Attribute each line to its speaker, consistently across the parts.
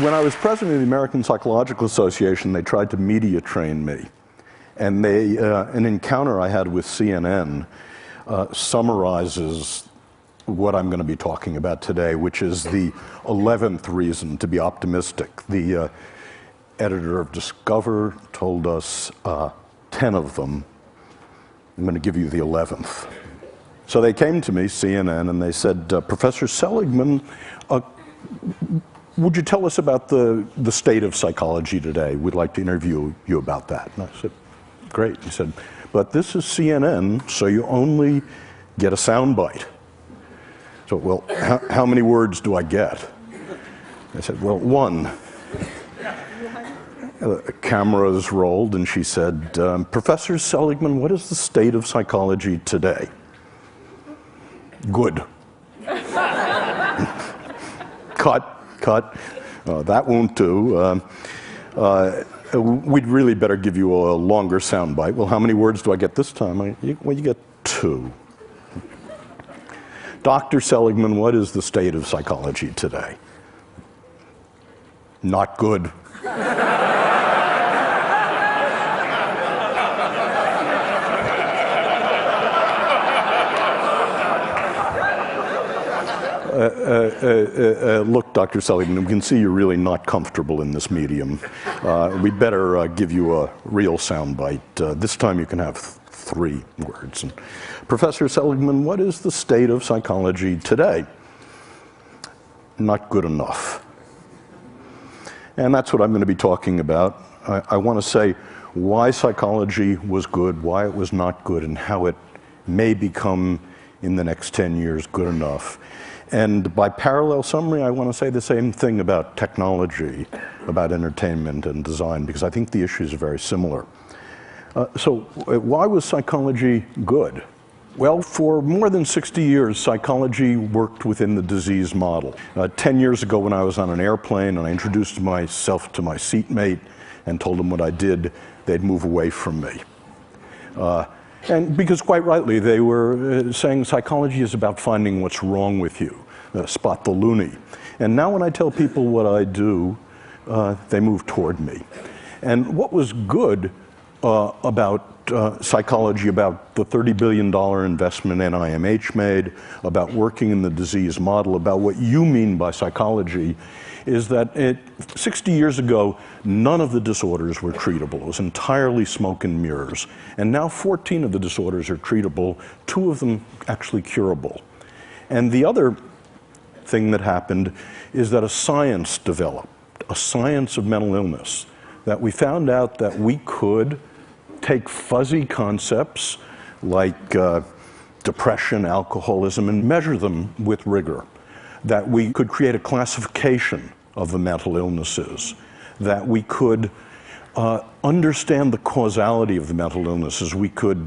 Speaker 1: When I was president of the American Psychological Association, they tried to media train me. And an encounter I had with CNN summarizes what I'm going to be talking about today, which is the 11th reason to be optimistic. The editor of Discover told us 10 of them. I'm going to give you the 11th. So they came to me, CNN, and they said, Professor Seligman, would you tell us about the state of psychology today? We'd like to interview you about that. And I said, great. He said, but this is CNN, so you only get a soundbite. So, well, how many words do I get? I said, well, one. Cameras rolled, and she said, Professor Seligman, what is the state of psychology today? Good. Cut. That won't do. We'd really better give you a longer soundbite. Well, how many words do I get this time? Well, you get 2. Dr. Seligman, what is the state of psychology today? Not good. Look, Dr. Seligman, we can see you're really not comfortable in this medium. We'd better give you a real soundbite. This time you can have 3 words. And, Professor Seligman, what is the state of psychology today? Not good enough. And that's what I'm going to be talking about. I want to say why psychology was good, why it was not good, and how it may become, in the next 10 years, good enough. And by parallel summary, I want to say the same thing about technology, about entertainment and design, because I think the issues are very similar. So why was psychology good? Well, for more than 60 years, psychology worked within the disease model. 10 years ago when I was on an airplane and I introduced myself to my seatmate and told them what I did, they'd move away from me. And because quite rightly, they were saying psychology is about finding what's wrong with you, spot the loony. And now when I tell people what I do, they move toward me. And what was good about psychology, about the $30 billion investment NIMH made, about working in the disease model, about what you mean by psychology, is that 60 years ago, none of the disorders were treatable. It was entirely smoke and mirrors. And now 14 of the disorders are treatable, 2 of them actually curable. And the other thing that happened is that a science developed, a science of mental illness, that we found out that we could take fuzzy concepts like depression, alcoholism, and measure them with rigor. That we could create a classification of the mental illnesses, that we could understand the causality of the mental illnesses. We could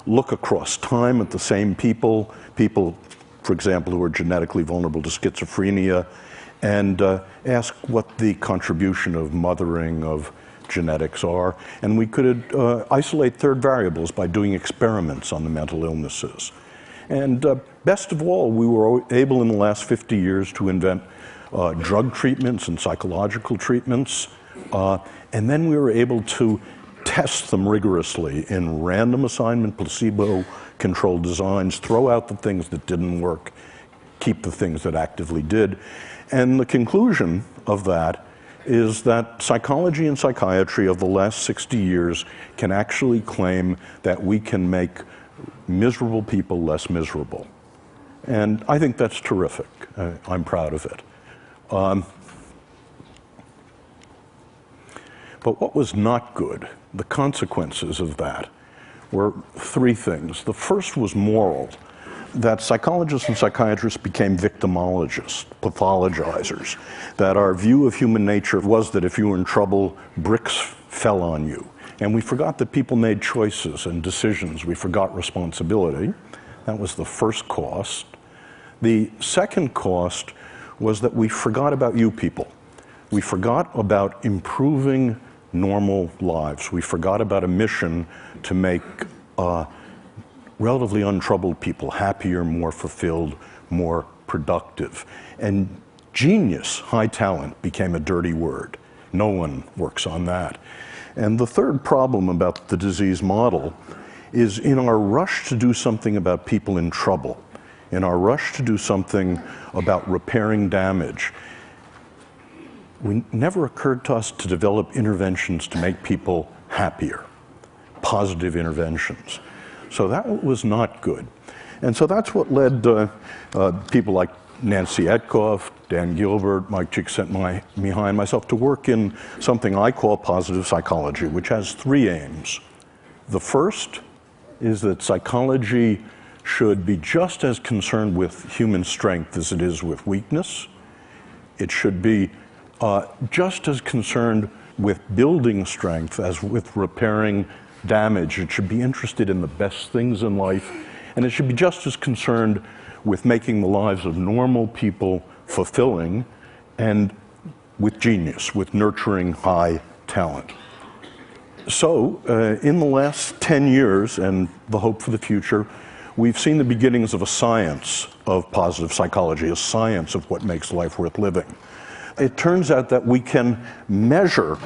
Speaker 1: look across time at the same people, for example, who are genetically vulnerable to schizophrenia, and ask what the contribution of mothering, of genetics are. And we could isolate third variables by doing experiments on the mental illnesses. And best of all, we were able in the last 50 years to invent drug treatments and psychological treatments. And then we were able to test them rigorously in random assignment, placebo-controlled designs, throw out the things that didn't work, keep the things that actively did. And the conclusion of that is that psychology and psychiatry of the last 60 years can actually claim that we can make miserable people less miserable. And I think that's terrific. I'm proud of it. But what was not good, the consequences of that, were 3 things. The first was moral, that psychologists and psychiatrists became victimologists, pathologizers, that our view of human nature was that if you were in trouble, bricks fell on you. And we forgot that people made choices and decisions. We forgot responsibility. That was the first cost. The second cost was that we forgot about you people. We forgot about improving normal lives. We forgot about a mission to make relatively untroubled people happier, more fulfilled, more productive. And Genius, high talent, became a dirty word. No one works on that. And the third problem about the disease model is in our rush to do something about people in trouble, in our rush to do something about repairing damage, it never occurred to us to develop interventions to make people happier, positive interventions. So that was not good. And so that's what led people like Nancy Etkoff, Dan Gilbert, Mike Csikszentmihalyi, and myself to work in something I call positive psychology, which has three aims. The first is that psychology should be just as concerned with human strength as it is with weakness. It should be just as concerned with building strength as with repairing damage. It should be interested in the best things in life, and it should be just as concerned with making the lives of normal people fulfilling and with genius, with nurturing high talent. So, in the last 10 years, and the hope for the future, we've seen the beginnings of a science of positive psychology, a science of what makes life worth living. It turns out that we can measure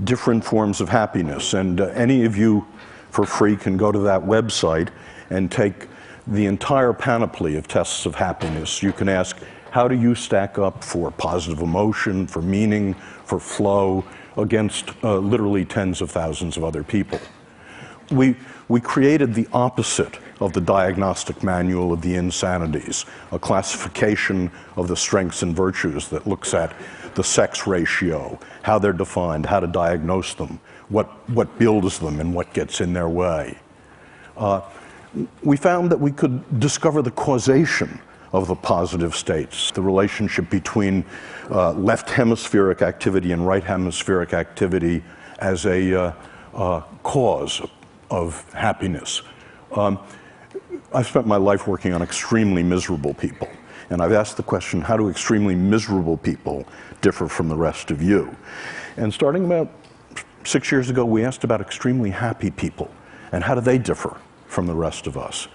Speaker 1: different forms of happiness, and any of you for free can go to that website and take the entire panoply of tests of happiness. You can ask, how do you stack up for positive emotion, for meaning, for flow, against literally tens of thousands of other people. We created the opposite of the diagnostic manual of the insanities, a classification of the strengths and virtues that looks at the sex ratio, how they're defined, how to diagnose them, what builds them and what gets in their way. We found that we could discover the causation of the positive states, the relationship between left hemispheric activity and right hemispheric activity as a cause of happiness. I've spent my life working on extremely miserable people, and I've asked the question, how do extremely miserable people differ from the rest of you? And starting about 6 years ago, we asked about extremely happy people, and how do they differ from the rest of us?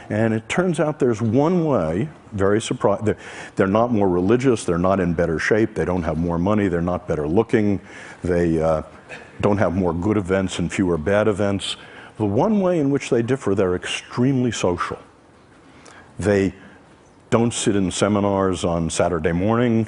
Speaker 1: And it turns out there's one way, very surprising, they're not more religious, they're not in better shape, they don't have more money, they're not better looking, they don't have more good events and fewer bad events. The one way in which they differ, they're extremely social. They don't sit in seminars on Saturday morning.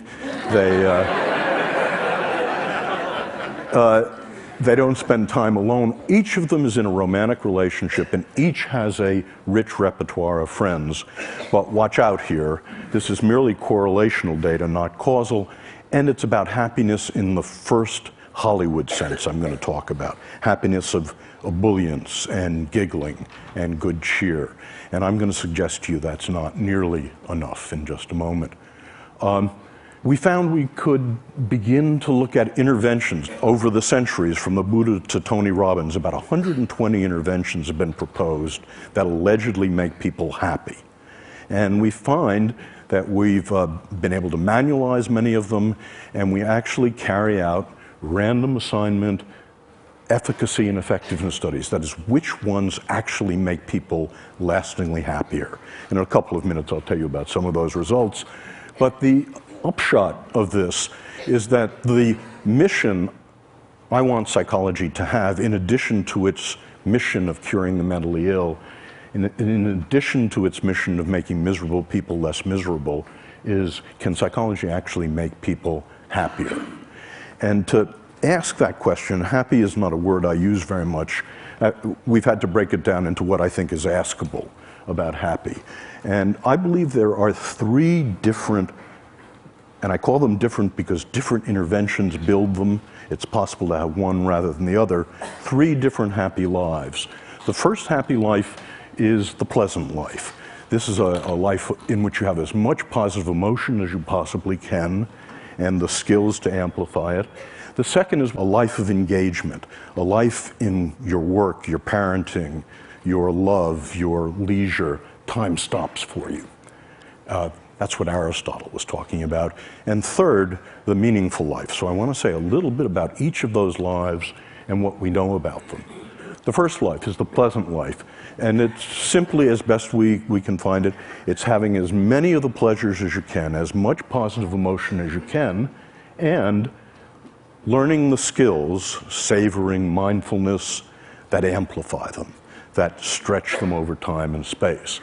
Speaker 1: They don't spend time alone. Each of them is in a romantic relationship, and each has a rich repertoire of friends. But watch out here. This is merely correlational data, not causal, and it's about happiness in the first Hollywood sense I'm going to talk about. Happiness of ebullience and giggling and good cheer. And I'm going to suggest to you that's not nearly enough in just a moment. We found we could begin to look at interventions over the centuries, from the Buddha to Tony Robbins. About 120 interventions have been proposed that allegedly make people happy. And we find that we've been able to manualize many of them, and we actually carry out random assignment efficacy and effectiveness studies. That is, which ones actually make people lastingly happier. And in a couple of minutes I'll tell you about some of those results. But the upshot of this is that the mission I want psychology to have, in addition to its mission of curing the mentally ill, in addition to its mission of making miserable people less miserable, is, can psychology actually make people happier? And to ask that question, happy is not a word I use very much. We've had to break it down into what I think is askable about happy. And I believe there are three different, and I call them different because different interventions build them. It's possible to have one rather than the other. Three different happy lives. The first happy life is the pleasant life. This is a life in which you have as much positive emotion as you possibly can, and the skills to amplify it. The second is a life of engagement, a life in your work, your parenting, your love, your leisure. Time stops for you. That's what Aristotle was talking about. And third, the meaningful life. So I want to say a little bit about each of those lives and what we know about them. The first life is the pleasant life, and it's simply, as best we can find it, it's having as many of the pleasures as you can, as much positive emotion as you can, and learning the skills, savoring mindfulness, that amplify them, that stretch them over time and space.